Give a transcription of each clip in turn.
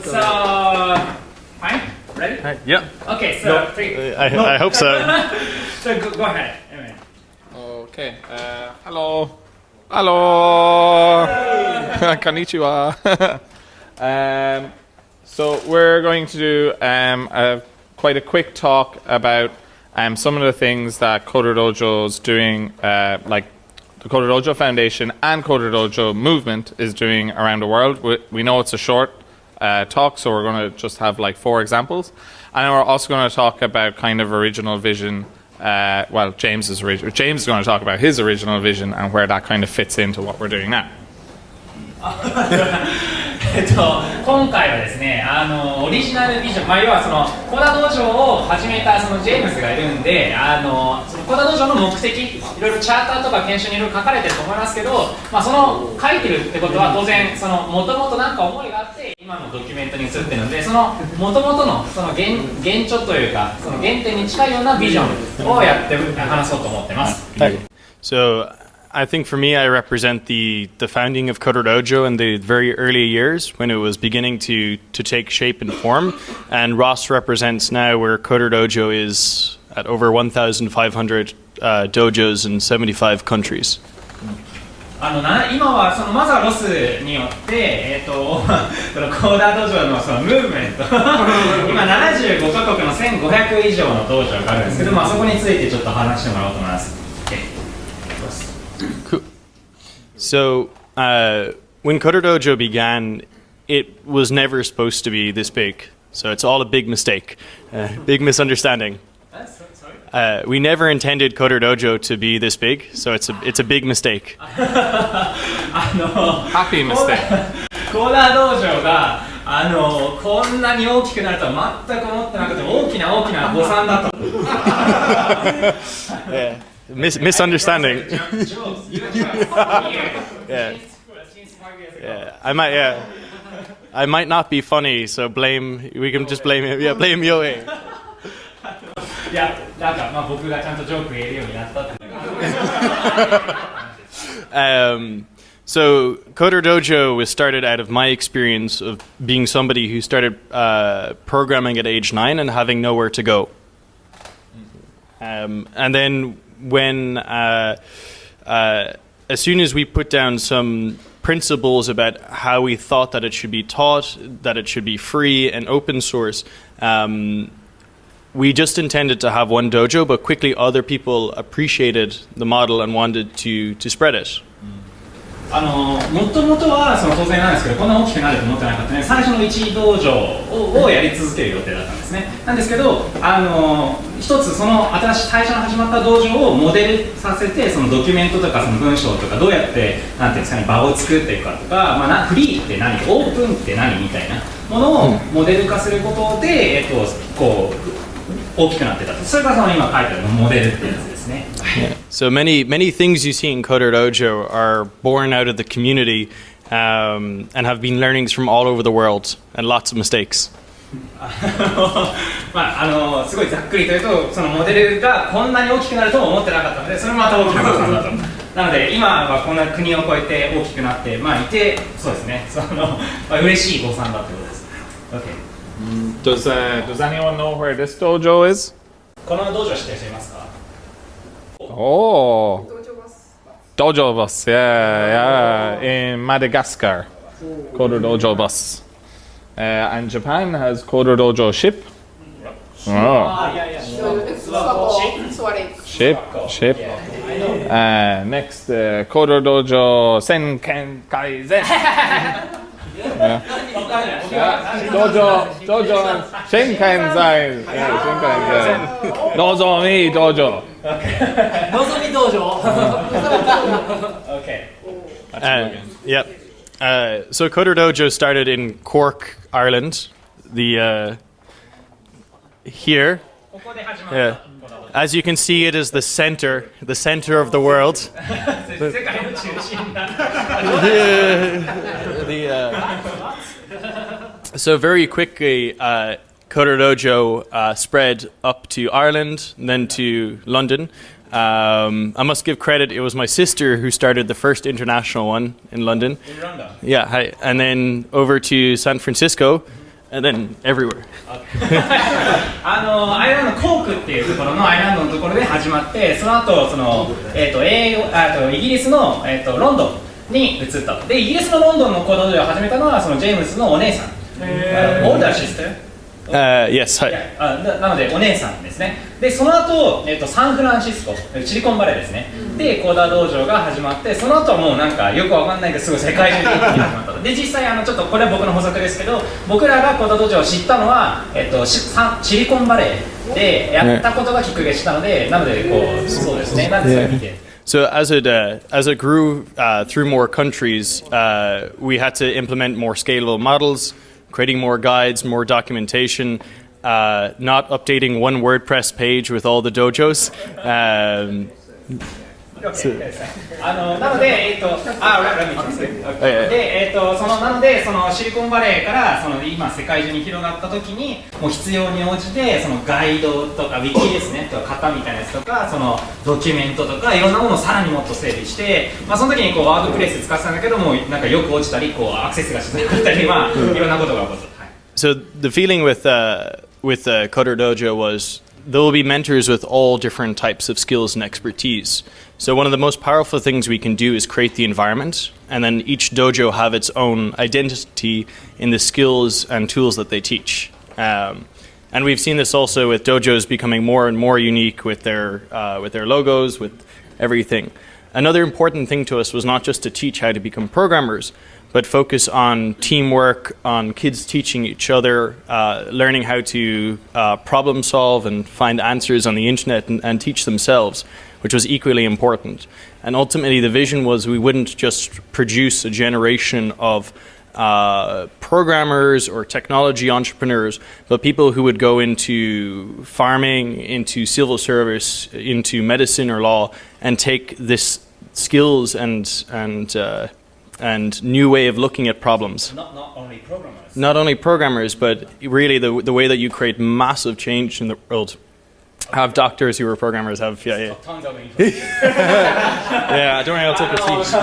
So, fine? Ready? Yeah. Okay, so three. I hope so. So go ahead. Okay. Hello. Hello. Konnichiwa. So we're going to do quite a quick talk about some of the things that CoderDojo is doing, like the CoderDojo Foundation and CoderDojo Movement is doing around the world. We know it's a short talk, so we're going to just have like 4 examples. And we're also going to talk about kind of original vision. James is going to talk about his original vision and where that kind of fits into what we're doing now. 今回はですね、オリジナルビジョン、要はそのコーダ道場を始めたそのジェームズがいるんで、そのコーダ道場の目的、いろいろチャーターとか研修にいろいろ書かれてると思いますけど、その書いてるってことは当然その元々なんか思いがあって今のドキュメントに移ってるので、その元々のその原著というかその原点に近いようなビジョンをやって話そうと思ってます。So I think for me, I represent the founding of CoderDojo in the very early years when it was beginning to take shape and form. And Ross represents now where CoderDojo is at over 1,500 dojos in 75 countries. 今はそのまずはロスによってコーダー道場のそのムーブメント今75カ国の1500以上の道場があるんですけど、そこについてちょっと話してもらおうと思います。Cool. So, when CoderDojo began, it was never supposed to be this big. So it's all a big mistake, big misunderstanding. We never intended CoderDojo to be this big, so it's a big mistake. Happy mistake. コーダー道場がこんなに大きくなるとは全く思ってなくて大きな誤算だと。Yeah. Misunderstanding. Yeah. I might not be funny, so we can just blame him. Yeah, blame Yoe. いや、なんか僕がちゃんとジョーク言えるようになったっていう。So CoderDojo was started out of my experience of being somebody who started programming at age 9 and having nowhere to go. And then when as soon as we put down some principles about how we thought that it should be taught, that it should be free and open source, we just intended to have one dojo, but quickly other people appreciated the model and wanted to spread it. もともとはその当然なんですけど、こんな大きくなると思ってなかったね。最初の1道場をやり続ける予定だったんですね。なんですけど、一つその新しい最初の始まった道場をモデルさせて、そのドキュメントとかその文章とかどうやってなんていうんですかね、場を作っていくかとか、フリーって何、オープンって何みたいなものをモデル化することで、こう大きくなってた。それがその今書いてあるモデルってやつですね。So many things you see in CoderDojo are born out of the community and have been learnings from all over the world and lots of mistakes. すごいざっくりというと、そのモデルがこんなに大きくなるとは思ってなかったので、それもまた大きな誤算だと。なので今はこんな国を越えて大きくなって、いてそうですね。嬉しい誤算だということです。Okay. Does anyone know where this dojo is? この道場知ってる人いますか? Oh, Dojo bus, yeah, in Madagascar, CoderDojo bus. And Japan has CoderDojo ship. Oh. Ship. Next, CoderDojo Senkai-zen. Dojo Shinkansen. Nozomi Dojo. Nozomi Dojo. Okay. Yep. So CoderDojo started in Cork, Ireland. Here. Yeah. As you can see, it is the center of the world. So very quickly, CoderDojo spread up to Ireland, and then to London. I must give credit, it was my sister who started the first international one in London. In London? Yeah, and then over to San Francisco, and then everywhere. アイルランドコークっていうところのアイルランドのところで始まって、その後そのイギリスのロンドンに移ったと。でイギリスのロンドンのコードを始めたのはそのジェームスのお姉さん、オーダーシスター。Yes. なのでお姉さんですね。でその後、サンフランシスコシリコンバレーですね、でコーダー道場が始まって、その後はもうなんかよくわかんないけどすごい世界中で一気に始まったと。で実際ちょっとこれは僕の補足ですけど、僕らがコーダー道場を知ったのは、シリコンバレーでやったことがきっかけでしたので、なのでこうそうですね、なんでそれ見て。So as it grew through more countries, we had to implement more scalable models, creating more guides, more documentation, not updating one WordPress page with all the dojos. なので、なのでそのシリコンバレーからその今世界中に広がった時に、もう必要に応じてそのガイドとかウィキですねとか型みたいなやつとか、そのドキュメントとかいろんなものをさらにもっと整備して、その時にこうワードプレス使ってたんだけども、なんかよく落ちたりこうアクセスがしなかったり、いろんなことが起こった。So the feeling with CoderDojo was there will be mentors with all different types of skills and expertise. So one of the most powerful things we can do is create the environment, and then each dojo have its own identity in the skills and tools that they teach. And we've seen this also with dojos becoming more and more unique with their logos, with everything. Another important thing to us was not just to teach how to become programmers, but focus on teamwork, on kids teaching each other, learning how to problem solve and find answers on the internet and teach themselves, which was equally important. And ultimately the vision was we wouldn't just produce a generation of programmers or technology entrepreneurs, but people who would go into farming, into civil service, into medicine or law, and take this skills and new way of looking at problems. Not only programmers. Not only programmers, but really the way that you create massive change in the world. Have doctors who are programmers, have, yeah. Tons of information. Yeah, don't worry, I'll take a seat.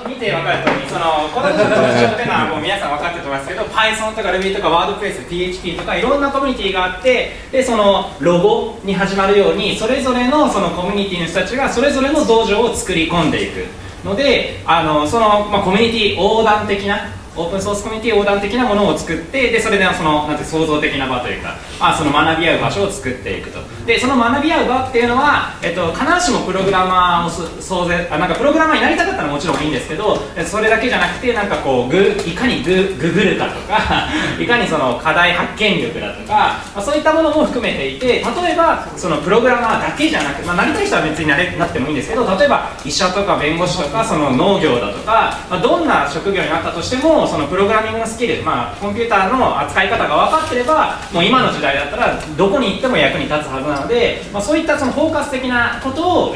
見て分かるとおり、そのコードの特徴っていうのはもう皆さん分かってると思いますけど、Python とか Ruby とか WordPress、PHP とかいろんなコミュニティがあって、でそのロゴに始まるようにそれぞれのそのコミュニティの人たちがそれぞれの道場を作り込んでいくので、そのコミュニティ横断的な。オープンソースコミュニティ横断的なものを作って、でそれでそのなんて創造的な場というか、その学び合う場所を作っていくと。でその学び合う場っていうのは、必ずしもプログラマーをなんかプログラマーになりたかったらもちろんいいんですけど、それだけじゃなくて、なんかこういかにググるかとかいかにその課題発見力だとか、そういったものも含めていて、例えばそのプログラマーだけじゃなくて、なりたい人は別になってもいいんですけど、例えば医者とか弁護士とかその農業だとか、どんな職業になったとしてもそのプログラミングのスキル、コンピューターの扱い方が分かってれば、もう今の時代だったらどこに行っても役に立つはずなので、そういったそのフォーカス的なことを、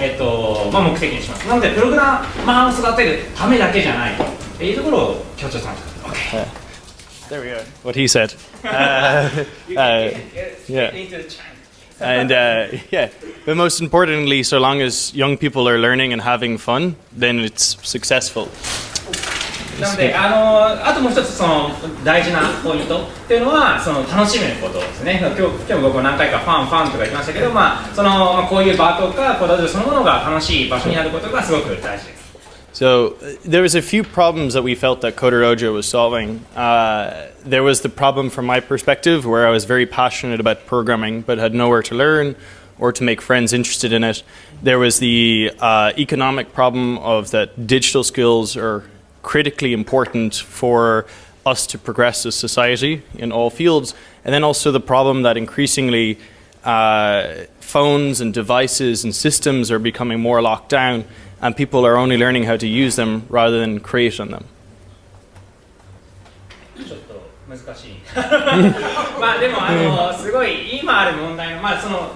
目的にします。なのでプログラマーを育てるためだけじゃないというところを強調しました。Okay. There we go. What he said. Yeah. And yeah, but most importantly, so long as young people are learning and having fun, then it's successful. なのであともう一つその大事なポイントっていうのはその楽しめることですね。今日僕は何回かファンとか言ってましたけど、そのこういう場とかコードドジョそのものが楽しい場所になることがすごく大事です。So there was a few problems that we felt that CoderDojo was solving. There was the problem from my perspective where I was very passionate about programming but had nowhere to learn or to make friends interested in it. There was the economic problem of that digital skills are critically important for us to progress as society in all fields. And then also the problem that increasingly phones and devices and systems are becoming more locked down and people are only learning how to use them rather than create on them. ちょっと難しい。でもすごい今ある問題のその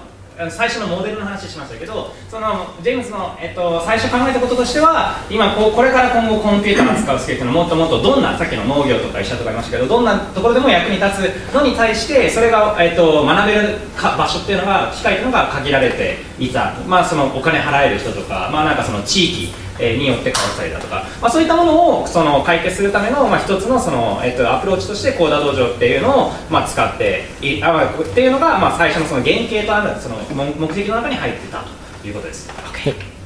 最初のモデルの話しましたけど、そのジェームスの、最初考えたこととしては、今これから今後コンピューターを使うスキルというのはもっともっとどんなさっきの農業とか医者とかありましたけど、どんなところでも役に立つのに対してそれが、学べる場所っていうのが機会というのが限られていた。そのお金払える人とか、なんかその地域によって変わったりだとか、そういったものをその解決するための、一つのその、アプローチとしてコーダー道場っていうのを、使ってっていうのが、最初のその原型とあるその目的の中に入ってたということです。はい